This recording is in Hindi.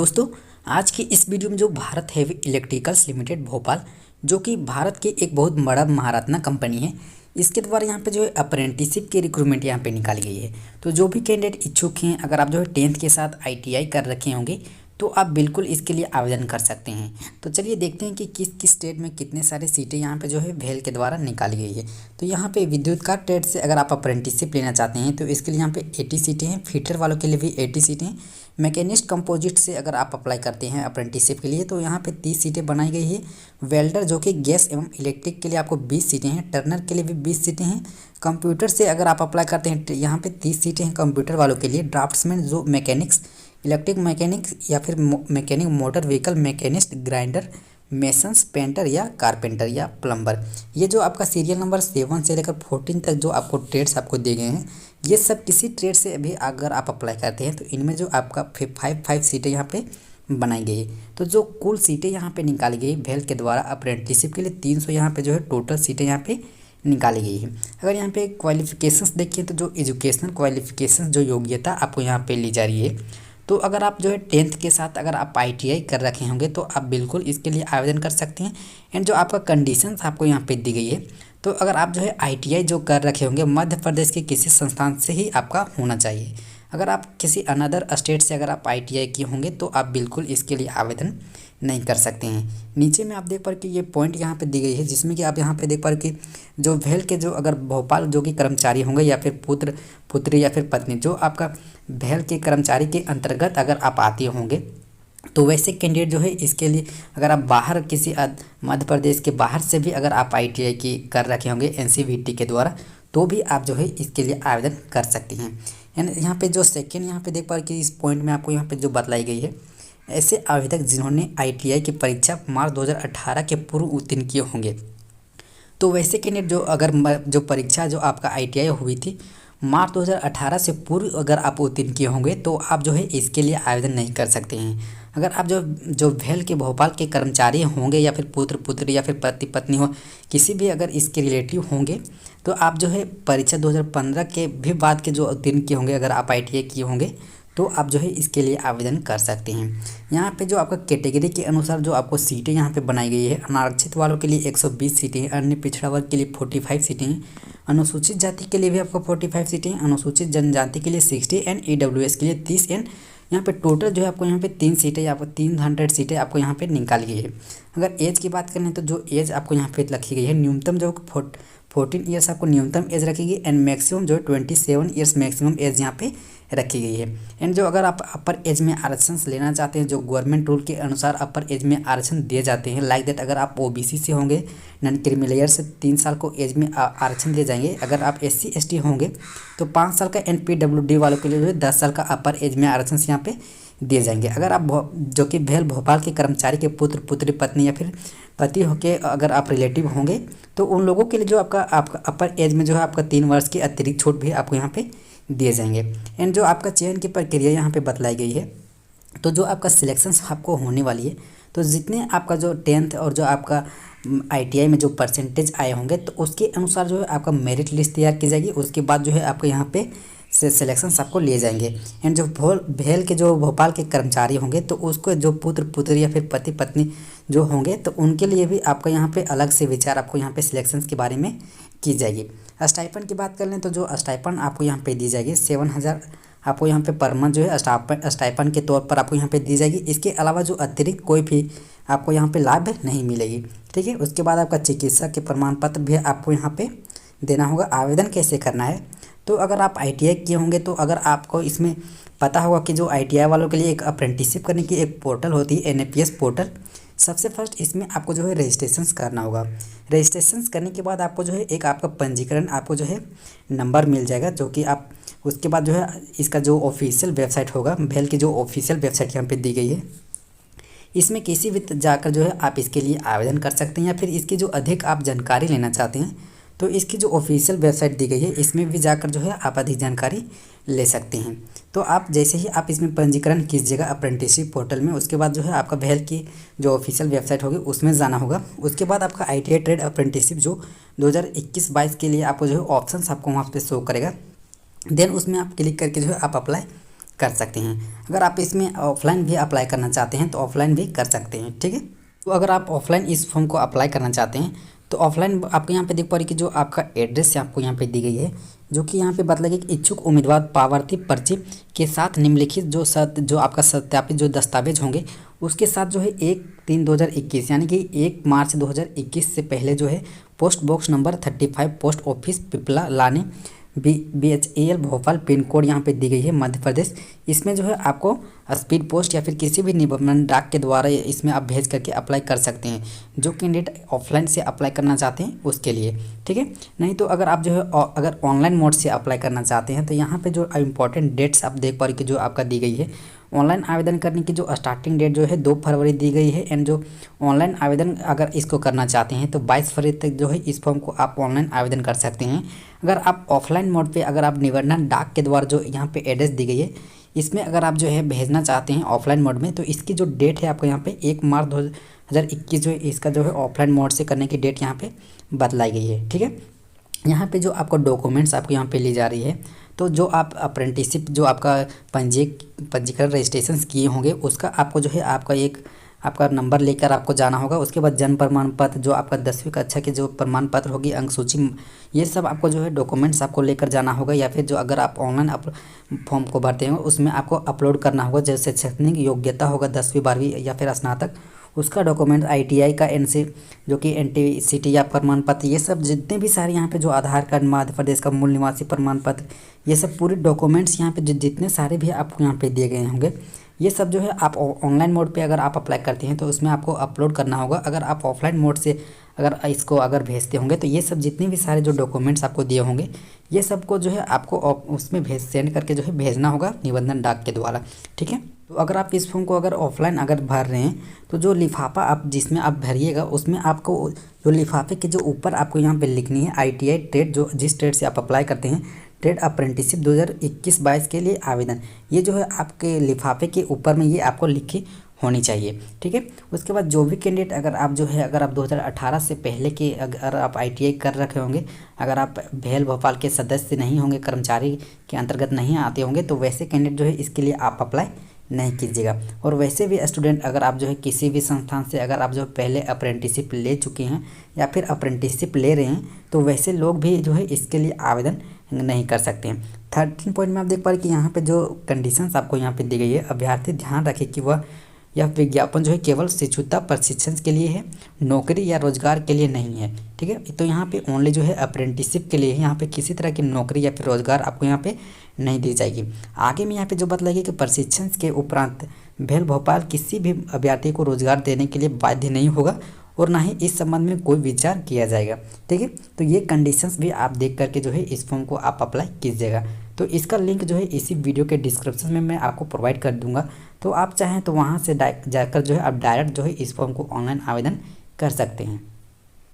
दोस्तों, आज की इस वीडियो में जो Bharat heavy electricals limited Bhopal, जो कि भारत की एक बहुत बड़ा महारत्ना कंपनी है, इसके द्वारा यहाँ पे जो है अप्रेंटिसशिप की रिक्रूटमेंट यहाँ पे निकाली गई है। तो जो भी कैंडिडेट इच्छुक हैं, अगर आप जो है 10th के साथ ITI कर रखे होंगे तो आप बिल्कुल इसके लिए आवेदन कर सकते हैं। तो चलिए देखते हैं कि किस किस स्टेट में कितने सारे सीटें यहाँ पे जो है भेल के द्वारा निकाली गई है। तो यहाँ पे विद्युत कार ट्रेड से अगर आप अप्रेंटिसशिप लेना चाहते हैं तो इसके लिए यहाँ पे 80 सीटें हैं। फिटर वालों के लिए भी 80 सीटें हैं। मैकेनिस्ट कंपोजिट से अगर आप अप्लाई करते हैं अप्रेंटिसशिप के लिए तो यहाँ पे 30 सीटें बनाई गई है। वेल्डर जो कि गैस एवं इलेक्ट्रिक के लिए आपको 20 सीटें हैं। टर्नर के लिए भी 20 सीटें हैं। कंप्यूटर से अगर आप अप्लाई करते हैं तो यहाँ पे 30 सीटें हैं कंप्यूटर वालों के लिए। ड्राफ्ट्समैन जो मैकेनिक्स, इलेक्ट्रिक मैकेनिक्स या फिर mechanic motor vehicle machinist, grinder, masons, painter या कारपेंटर या प्लम्बर, ये जो आपका सीरियल नंबर 7 से लेकर 14 तक जो आपको ट्रेड्स आपको दिए गए हैं, ये सब किसी ट्रेड से अभी अगर आप अप्लाई करते हैं तो इनमें जो आपका 5 सीटें यहाँ पे बनाई गई है। तो जो कुल सीटें यहाँ पे निकाली गई भेल के द्वारा अप्रेंटिसशिप के लिए 300 यहाँ पे जो है टोटल सीटें यहाँ पे निकाली गई है। अगर यहाँ पे क्वालिफिकेशंस देखिए तो जो एजुकेशनल क्वालिफिकेशन जो योग्यता आपको यहाँ पे ली जा रही है, तो अगर आप जो है 10th के साथ अगर आप ITI कर रखे होंगे तो आप बिल्कुल इसके लिए आवेदन कर सकते हैं। एंड जो आपका कंडीशंस आपको यहाँ पे दी गई है, तो अगर आप जो है ITI जो कर रखे होंगे मध्य प्रदेश के किसी संस्थान से ही आपका होना चाहिए। अगर आप किसी अनदर स्टेट से अगर आप ITI किए होंगे तो आप बिल्कुल इसके लिए आवेदन नहीं कर सकते हैं। नीचे में आप देख पा रहे कि ये पॉइंट यहाँ पे दी गई है, जिसमें कि आप यहाँ पे देख पा रहे कि जो भेल के जो अगर भोपाल जो कि कर्मचारी होंगे या फिर पुत्र पुत्री या फिर पत्नी, जो आपका भेल के कर्मचारी के अंतर्गत अगर आप आते होंगे तो वैसे कैंडिडेट जो है इसके लिए अगर आप बाहर किसी मध्य प्रदेश के बाहर से भी अगर आप ITI की कर रखे होंगे NCVT के द्वारा, तो भी आप जो है इसके लिए आवेदन कर सकते हैं। एंड यहाँ पे जो सेकेंड यहाँ पे देख पा रहे कि इस पॉइंट में आपको यहाँ पे जो बतलाई गई है, ऐसे आवेदक जिन्होंने ITI की परीक्षा मार्च 2018 के पूर्व उत्तीर्ण किए होंगे। तो वैसे कैंडिडेट जो अगर जो परीक्षा जो आपका ITI हुई थी मार्च 2018 से पूर्व अगर आप उत्तीर्ण किए होंगे तो आप जो है इसके लिए आवेदन नहीं कर सकते हैं। अगर आप जो भेल के भोपाल के कर्मचारी होंगे या फिर पुत्र पुत्री या फिर पति पत्नी हो, किसी भी अगर इसके रिलेटिव होंगे, तो आप जो है परीक्षा 2015 के भी बाद के जो उत्तीर्ण किए होंगे, अगर आप ITI किए होंगे तो आप जो है इसके लिए आवेदन कर सकते हैं। यहाँ पे जो आपका कैटेगरी के अनुसार जो आपको सीटें यहाँ पे बनाई गई है, अनारक्षित वालों के लिए 120 सीटें हैं, अन्य पिछड़ा वर्ग के लिए 45 सीटें हैं, अनुसूचित जाति के लिए भी आपको 45 सीटें हैं, अनुसूचित जनजाति के लिए 60 एंड EWS के लिए 30 एंड यहाँ पे टोटल जो है आपको यहाँ पे 3 सीटें, आपको 300 सीटें आपको यहाँ पे निकाली गई है। अगर एज की बात करें तो जो एज आपको यहाँ पे रखी गई है, न्यूनतम जो 14 ईयर्स आपको न्यूनतम एज रखेगी एंड मैक्सिमम जो है 27 ईयर्स मैक्सिमम एज यहाँ पे रखी गई है। एंड जो अगर आप अपर एज में आरक्षण लेना चाहते हैं, जो गवर्नमेंट रूल के अनुसार अपर एज में आरक्षण दिए जाते हैं, लाइक दैट अगर आप OBC से होंगे, नॉन क्रिमिलेयर से 3 साल को एज में आरक्षण दिए जाएंगे। अगर आप SC ST होंगे तो 5 साल का, NPWD वालों के लिए 10 साल का अपर एज में आरक्षण यहाँ पे दिए जाएंगे। अगर आप जो कि भेल भोपाल के कर्मचारी के पुत्र पुत्री पत्नी या फिर पति होके अगर आप रिलेटिव होंगे तो उन लोगों के लिए जो आपका अपर एज में जो है आपका 3 वर्ष की अतिरिक्त छूट भी आपको यहाँ पे दिए जाएंगे। एंड जो आपका चयन की प्रक्रिया यहाँ पे बतलाई गई है, तो जो आपका सिलेक्शन आपको होने वाली है, तो जितने आपका जो 10th और जो आपका ITI में जो परसेंटेज आए होंगे तो उसके अनुसार जो है आपका मेरिट लिस्ट तैयार की जाएगी। उसके बाद जो है आपको यहाँ पे से सिलेक्शन आपको लिए जाएंगे। एंड जो भेल के जो भोपाल के कर्मचारी होंगे तो उसको जो पुत्र पुत्री या फिर पति पत्नी जो होंगे तो उनके लिए भी आपका यहाँ पे अलग से विचार आपको यहाँ पे सिलेक्शन के बारे में की जाएगी। स्टाइपन की बात कर लें तो जो स्टाइपन आपको यहाँ पे दी जाएगी 7000 आपको यहाँ पे पर मंथ जो है स्टाइपन के तौर पर आपको यहाँ पे दी जाएगी। इसके अलावा जो अतिरिक्त कोई भी आपको यहाँ पे लाभ नहीं मिलेगी। ठीक है, उसके बाद आपका चिकित्सा के प्रमाण पत्र भी आपको यहाँ पे देना होगा। आवेदन कैसे करना है, तो अगर आप ITI किए होंगे तो अगर आपको इसमें पता होगा कि जो ITI वालों के लिए एक अप्रेंटिसशिप करने की एक पोर्टल होती है NAPS पोर्टल। सबसे फर्स्ट इसमें आपको जो है रजिस्ट्रेशन करना होगा। रजिस्ट्रेशन करने के बाद आपको जो है एक आपका पंजीकरण आपको जो है नंबर मिल जाएगा, जो कि आप उसके बाद जो है इसका जो ऑफिशियल वेबसाइट होगा, भेल की जो ऑफिशियल वेबसाइट यहाँ पे दी गई है, इसमें किसी भी जाकर जो है आप इसके लिए आवेदन कर सकते हैं। या फिर इसकी जो अधिक आप जानकारी लेना चाहते हैं तो इसकी जो ऑफिशियल वेबसाइट दी गई है इसमें भी जाकर जो है आप अधिक जानकारी ले सकते हैं। तो आप जैसे ही आप इसमें पंजीकरण कीजिएगा अप्रेंटिसशिप पोर्टल में, उसके बाद जो है आपका भेल की जो ऑफिशियल वेबसाइट होगी उसमें जाना होगा। उसके बाद आपका ITI ट्रेड अप्रेंटिसशिप जो 2021-22 के लिए आपको जो है ऑप्शन आपको वहाँ पे शो करेगा। देन उसमें आप क्लिक करके जो है आप अप्लाई कर सकते हैं। अगर आप इसमें ऑफलाइन भी अप्लाई करना चाहते हैं तो ऑफलाइन भी कर सकते हैं, ठीक है। तो अगर आप ऑफलाइन इस फॉर्म को अप्लाई करना चाहते हैं तो ऑफलाइन आपको यहाँ पे देख पा रही कि जो आपका एड्रेस है आपको यहाँ पे दी गई है, जो कि यहाँ पे बतलाएगी कि इच्छुक उम्मीदवार पावती पर्ची के साथ निम्नलिखित जो आपका सत्यापित जो दस्तावेज होंगे उसके साथ जो है 1/3/2021 यानी कि 1 मार्च 2021 से पहले जो है post box number 35 post office Pipla लाने BHEL भोपाल पिन कोड यहाँ पे दी गई है मध्य प्रदेश। इसमें जो है आपको स्पीड पोस्ट या फिर किसी भी निबंधन डाक के द्वारा इसमें आप भेज करके अप्लाई कर सकते हैं, जो कैंडिडेट ऑफलाइन से अप्लाई करना चाहते हैं उसके लिए, ठीक है। नहीं तो अगर आप जो है अगर ऑनलाइन मोड से अप्लाई करना चाहते हैं तो यहाँ पे जो इम्पोर्टेंट डेट्स आप देख पा रहे कि जो आपका दी गई है ऑनलाइन आवेदन करने की जो स्टार्टिंग डेट जो है 2 फरवरी दी गई है। एंड जो ऑनलाइन आवेदन अगर इसको करना चाहते हैं तो 22 फरवरी तक जो है इस फॉर्म को आप ऑनलाइन आवेदन कर सकते हैं। अगर आप ऑफलाइन मोड पे अगर आप निबंधन डाक के द्वारा जो यहाँ पे एड्रेस दी गई है इसमें अगर आप जो है भेजना चाहते हैं ऑफलाइन मोड में तो इसकी जो डेट है आपको यहाँ पे 1 मार्च 2021 जो है इसका जो है ऑफलाइन मोड से करने की डेट यहाँ पे बतलाई गई है, ठीक है। यहाँ पे जो आपको डॉक्यूमेंट्स आपको यहाँ पे ली जा रही है तो जो आप अप्रेंटिसशिप जो आपका पंजीकरण रजिस्ट्रेशन किए होंगे उसका आपको जो है आपका नंबर लेकर आपको जाना होगा। उसके बाद जन्म प्रमाण पत्र, जो आपका 10वीं कक्षा के जो प्रमाण पत्र होगी, अंक सूची, ये सब आपको जो है डॉक्यूमेंट्स आपको लेकर जाना होगा। या फिर जो अगर आप ऑनलाइन फॉर्म को भरते हैं उसमें आपको अपलोड करना होगा, जैसे शैक्षणिक योग्यता होगा 10वीं 12वीं या फिर स्नातक, उसका डॉक्यूमेंट, ITI का NC जो कि NTCT या प्रमाण पत्र, ये सब जितने भी सारे यहाँ पे जो आधार कार्ड, मध्य प्रदेश का मूल निवासी प्रमाण पत्र, ये सब पूरे डॉक्यूमेंट्स यहाँ पे जितने सारे भी आपको यहाँ पे दिए गए होंगे ये सब जो है आप ऑनलाइन मोड पे अगर आप अप्लाई करते हैं तो उसमें आपको अपलोड करना होगा। अगर आप ऑफलाइन मोड से अगर भेजते होंगे तो ये सब जितने भी सारे जो डॉक्यूमेंट्स आपको दिए होंगे ये सबको जो है आपको उसमें सेंड करके जो है भेजना होगा निबंधन डाक के द्वारा, ठीक है। तो अगर आप इस फॉर्म को अगर ऑफलाइन अगर भर रहे हैं तो जो लिफाफा आप जिसमें आप भरिएगा उसमें आपको जो लिफाफे के जो ऊपर आपको यहाँ पे लिखनी है ITI ट्रेड, जो जिस ट्रेड से आप अप्लाई करते हैं, ट्रेड अप्रेंटिसशिप 2021-22 के लिए आवेदन, ये जो है आपके लिफाफे के ऊपर में ये आपको लिखी होनी चाहिए, ठीक है। उसके बाद जो भी कैंडिडेट अगर आप 2018 से पहले के अगर आप ITI कर रखे होंगे, अगर आप भेल भोपाल के सदस्य नहीं होंगे, कर्मचारी के अंतर्गत नहीं आते होंगे, तो वैसे कैंडिडेट जो है इसके लिए आप अप्लाई नहीं कीजिएगा। और वैसे भी स्टूडेंट अगर आप जो है किसी भी संस्थान से अगर आप जो पहले अप्रेंटिसशिप ले चुके हैं या फिर अप्रेंटिसशिप ले रहे हैं तो वैसे लोग भी जो है इसके लिए आवेदन नहीं कर सकते हैं। 13 पॉइंट में आप देख पा रहे कि यहाँ पे जो कंडीशंस आपको यहाँ पे दी गई है, अभ्यर्थी ध्यान रखे कि यह विज्ञापन जो है केवल शिक्षुता प्रशिक्षण के लिए है, नौकरी या रोजगार के लिए नहीं है, ठीक है। तो यहाँ पे ओनली जो है अप्रेंटिसशिप के लिए है, यहाँ पे किसी तरह की नौकरी या फिर रोजगार आपको यहाँ पे नहीं दी जाएगी। आगे में यहाँ पे जो बतलाएगी कि प्रशिक्षण के उपरांत भेल भोपाल किसी भी अभ्यर्थी को रोजगार देने के लिए बाध्य नहीं होगा और ना ही इस संबंध में कोई विचार किया जाएगा, ठीक है। तो ये कंडीशंस भी आप देख करके जो है इस फॉर्म को आप अप्लाई कीजिएगा। तो इसका लिंक जो है इसी वीडियो के डिस्क्रिप्शन में मैं आपको प्रोवाइड कर दूंगा, तो आप चाहें तो वहाँ से जाकर जो है आप डायरेक्ट जो है इस फॉर्म को ऑनलाइन आवेदन कर सकते हैं।